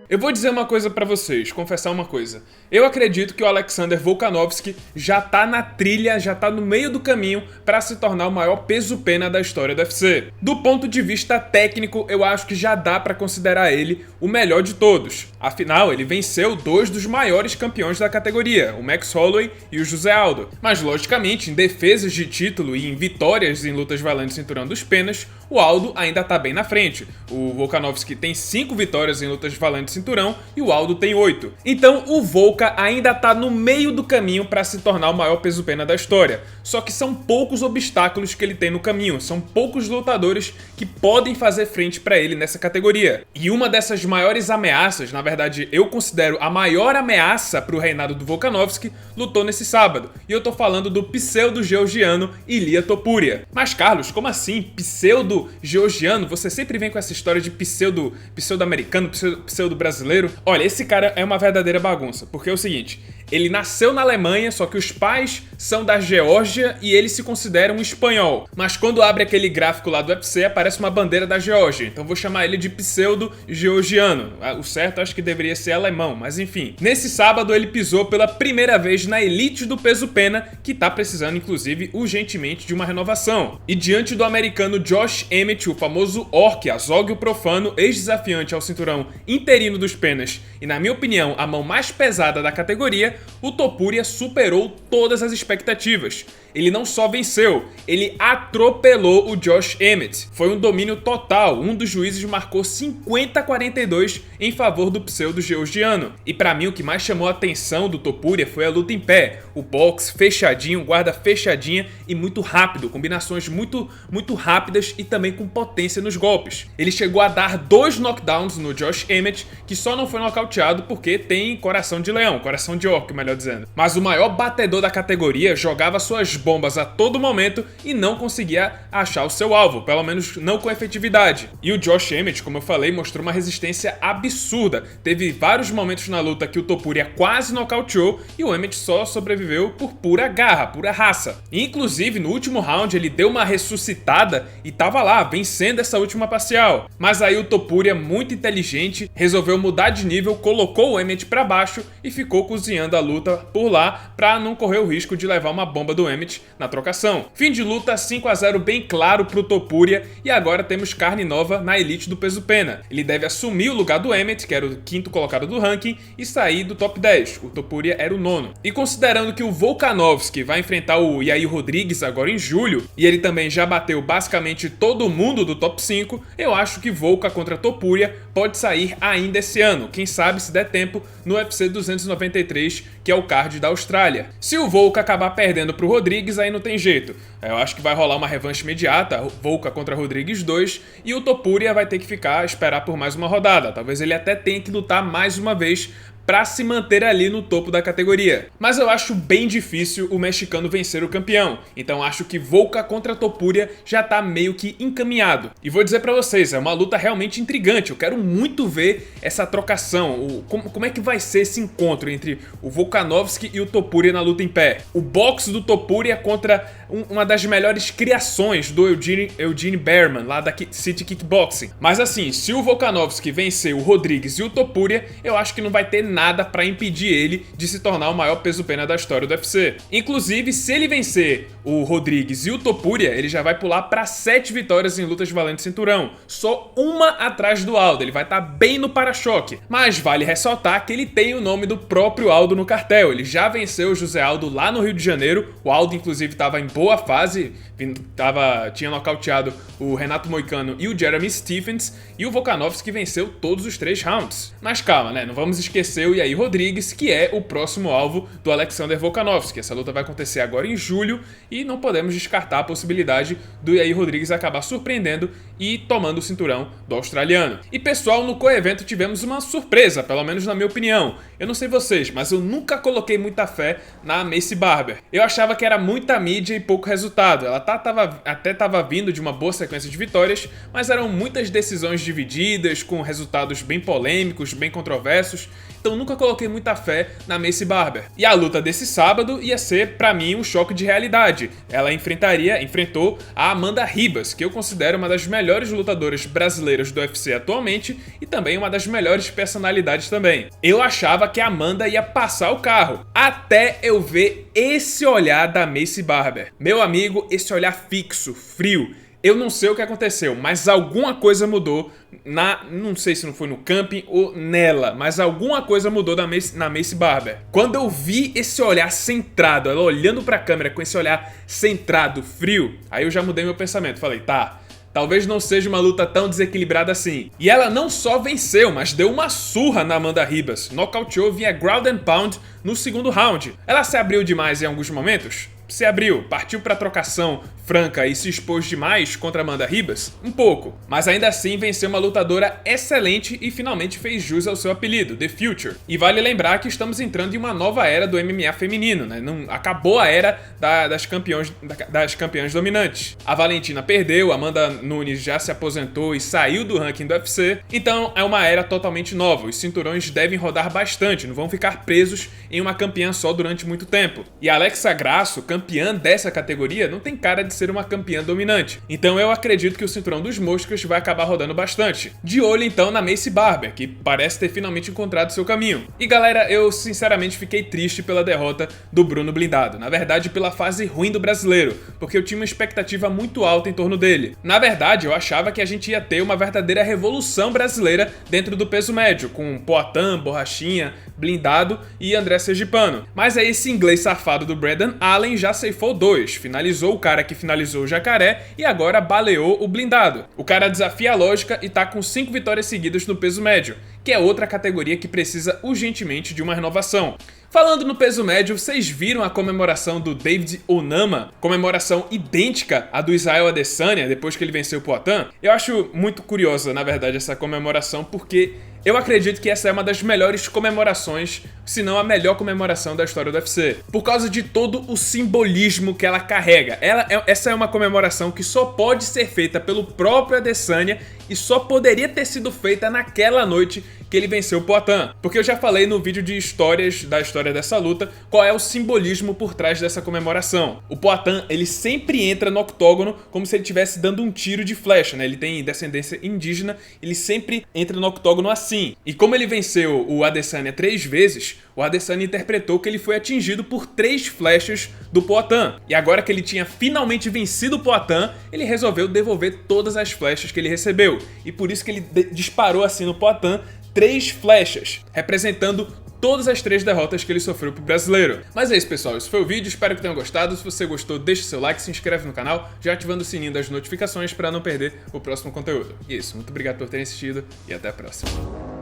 Eu vou dizer uma coisa pra vocês, confessar uma coisa. Eu acredito que o Alexander Volkanovski já tá na trilha, já tá no meio do caminho pra se tornar o maior peso-pena da história do UFC. Do ponto de vista técnico, eu acho que já dá pra considerar ele o melhor de todos. Afinal, ele venceu dois dos maiores campeões da categoria, o Max Holloway e o José Aldo. Mas, logicamente, em defesas de título e em vitórias em lutas valendo cinturão dos penas, o Aldo ainda tá bem na frente. O Volkanovski tem 5 vitórias em lutas valendo cinturão e o Aldo tem 8. Então, o Volka ainda tá no meio do caminho para se tornar o maior peso-pena da história. Só que são poucos obstáculos que ele tem no caminho, são poucos lutadores que podem fazer frente para ele nessa categoria. E uma dessas maiores ameaças, na verdade eu considero a maior ameaça para o reinado do Volkanovski, lutou nesse sábado. E eu tô falando do pseudo-georgiano Ilia Topuria. Mas Carlos, como assim? Pseudo-georgiano? Você sempre vem com essa história de pseudo-americano, pseudo-brasileiro. Olha, esse cara é uma verdadeira bagunça, porque é o seguinte, ele nasceu na Alemanha, só que os pais são da Geórgia e ele se considera um espanhol. Mas quando abre aquele gráfico lá do UFC, aparece uma bandeira da Geórgia, então vou chamar ele de pseudo-georgiano. O certo acho que deveria ser alemão, mas enfim. Nesse sábado ele pisou pela primeira vez na elite do peso-pena, que tá precisando inclusive urgentemente de uma renovação. E diante do americano Josh Emmett, o famoso Orc, Azog o Profano, ex-desafiante ao cinturão interino dos penas e, na minha opinião, a mão mais pesada da categoria, o Topuria superou todas as expectativas. Ele não só venceu, ele atropelou o Josh Emmett. Foi um domínio total, um dos juízes marcou 50-42 em favor do pseudo-georgiano. E pra mim o que mais chamou a atenção do Topuria foi a luta em pé. O boxe fechadinho, guarda fechadinha e muito rápido, combinações muito rápidas e também com potência nos golpes. Ele chegou a dar 2 knockdowns no Josh Emmett, que só não foi nocauteado porque tem coração de leão, coração de orc, melhor dizendo. Mas o maior batedor da categoria jogava suas bombas a todo momento e não conseguia achar o seu alvo, pelo menos não com efetividade. E o Josh Emmett, como eu falei, mostrou uma resistência absurda. Teve vários momentos na luta que o Topuria quase nocauteou e o Emmett só sobreviveu por pura garra, pura raça. E, inclusive, no último round ele deu uma ressuscitada e tava lá, vencendo essa última parcial. Mas aí o Topuria, muito inteligente, resolveu mudar de nível, colocou o Emmett pra baixo e ficou cozinhando a luta por lá pra não correr o risco de levar uma bomba do Emmett na trocação. Fim de luta 5-0 bem claro pro Topuria e agora temos carne nova na elite do peso-pena. Ele deve assumir o lugar do Emmett, que era o 5º colocado do ranking, e sair do top 10. O Topuria era o 9º. E considerando que o Volkanovski vai enfrentar o Yair Rodrigues agora em julho, e ele também já bateu basicamente todo mundo do top 5, eu acho que Volka contra Topuria pode sair ainda esse ano, quem sabe se der tempo no UFC 293, que é o card da Austrália. Se o Volka acabar perdendo pro Rodrigues, aí não tem jeito. Eu acho que vai rolar uma revanche imediata, Volka contra Rodrigues 2, e o Topuria vai ter que esperar por mais uma rodada. Talvez ele até tenha que lutar mais uma vez para se manter ali no topo da categoria. Mas eu acho bem difícil o mexicano vencer o campeão, então acho que Volka contra Topuria já tá meio que encaminhado. E vou dizer pra vocês, é uma luta realmente intrigante, eu quero muito ver essa trocação, como é que vai ser esse encontro entre o Volkanovski e o Topuria na luta em pé. O boxe do Topuria contra uma das melhores criações do Eugene Bareman, lá da City Kickboxing. Mas assim, se o Volkanovski vencer o Rodrigues e o Topuria, eu acho que não vai ter nada para impedir ele de se tornar o maior peso-pena da história do UFC. Inclusive, se ele vencer o Rodrigues e o Topuria, ele já vai pular para 7 vitórias em lutas valendo cinturão, só uma atrás do Aldo, ele vai estar bem no para-choque. Mas vale ressaltar que ele tem o nome do próprio Aldo no cartel, ele já venceu o José Aldo lá no Rio de Janeiro, o Aldo inclusive estava em boa fase, tinha nocauteado o Renato Moicano e o Jeremy Stephens, e o Volkanovski venceu todos os 3 rounds. Mas calma, né? Não vamos esquecer o Yair Rodrigues, que é o próximo alvo do Alexander Volkanovski. Essa luta vai acontecer agora em julho e não podemos descartar a possibilidade do Yair Rodrigues acabar surpreendendo e tomando o cinturão do australiano. E pessoal, no co-evento tivemos uma surpresa, pelo menos na minha opinião. Eu não sei vocês, mas eu nunca coloquei muita fé na Maycee Barber. Eu achava que era muita mídia e pouco resultado. Ela até estava vindo de uma boa sequência de vitórias, mas eram muitas decisões divididas, com resultados bem polêmicos, bem controversos. Então então nunca coloquei muita fé na Maycee Barber. E a luta desse sábado ia ser, pra mim, um choque de realidade. Ela enfrentou a Amanda Ribas, que eu considero uma das melhores lutadoras brasileiras do UFC atualmente e também uma das melhores personalidades também. Eu achava que a Amanda ia passar o carro, até eu ver esse olhar da Maycee Barber. Meu amigo, esse olhar fixo, frio. Eu não sei o que aconteceu, mas alguma coisa mudou não sei se não foi no camping ou nela, mas alguma coisa mudou na Maycee Barber. Quando eu vi esse olhar centrado, ela olhando pra câmera com esse olhar centrado, frio, aí eu já mudei meu pensamento. Falei, tá, talvez não seja uma luta tão desequilibrada assim. E ela não só venceu, mas deu uma surra na Amanda Ribas. Nocauteou via ground and pound no segundo round. Ela se abriu demais em alguns momentos? Se abriu, partiu pra trocação franca e se expôs demais contra Amanda Ribas? Um pouco, mas ainda assim venceu uma lutadora excelente e finalmente fez jus ao seu apelido, The Future. E vale lembrar que estamos entrando em uma nova era do MMA feminino, né? Não acabou a era das campeãs dominantes. A Valentina perdeu, a Amanda Nunes já se aposentou e saiu do ranking do UFC, então é uma era totalmente nova. Os cinturões devem rodar bastante, não vão ficar presos em uma campeã só durante muito tempo. E a Alexa Grasso, campeã dessa categoria, não tem cara de ser uma campeã dominante. Então eu acredito que o cinturão dos moscas vai acabar rodando bastante. De olho então na Maycee Barber, que parece ter finalmente encontrado seu caminho. E galera, eu sinceramente fiquei triste pela derrota do Bruno Blindado. Na verdade, pela fase ruim do brasileiro, porque eu tinha uma expectativa muito alta em torno dele. Na verdade, eu achava que a gente ia ter uma verdadeira revolução brasileira dentro do peso médio, com Poatan, Borrachinha, Blindado e André Sergipano. Mas aí esse inglês safado do Brendan Allen já ceifou dois, finalizou o cara que finalizou o Jacaré e agora baleou o Blindado. O cara desafia a lógica e tá com 5 vitórias seguidas no peso médio, que é outra categoria que precisa urgentemente de uma renovação. Falando no peso médio, vocês viram a comemoração do David Onama? Comemoração idêntica à do Israel Adesanya depois que ele venceu o Poatan? Eu acho muito curiosa, na verdade, essa comemoração, porque eu acredito que essa é uma das melhores comemorações, se não a melhor comemoração da história do UFC, por causa de todo o simbolismo que ela carrega. Essa é uma comemoração que só pode ser feita pelo próprio Adesanya e só poderia ter sido feita naquela noite que ele venceu o Poatan. Porque eu já falei no vídeo de da história dessa luta, qual é o simbolismo por trás dessa comemoração. O Poatan, ele sempre entra no octógono como se ele estivesse dando um tiro de flecha, né? Ele tem descendência indígena, ele sempre entra no octógono assim. E como ele venceu o Adesanya 3 vezes, o Adesanya interpretou que ele foi atingido por 3 flechas do Poatan. E agora que ele tinha finalmente vencido o Poatan, ele resolveu devolver todas as flechas que ele recebeu. E por isso que ele disparou assim no Poatan 3 flechas, representando todas as 3 derrotas que ele sofreu pro brasileiro. Mas é isso, pessoal, esse foi o vídeo, espero que tenham gostado. Se você gostou, deixa seu like, se inscreve no canal, já ativando o sininho das notificações para não perder o próximo conteúdo. E é isso, muito obrigado por terem assistido e até a próxima.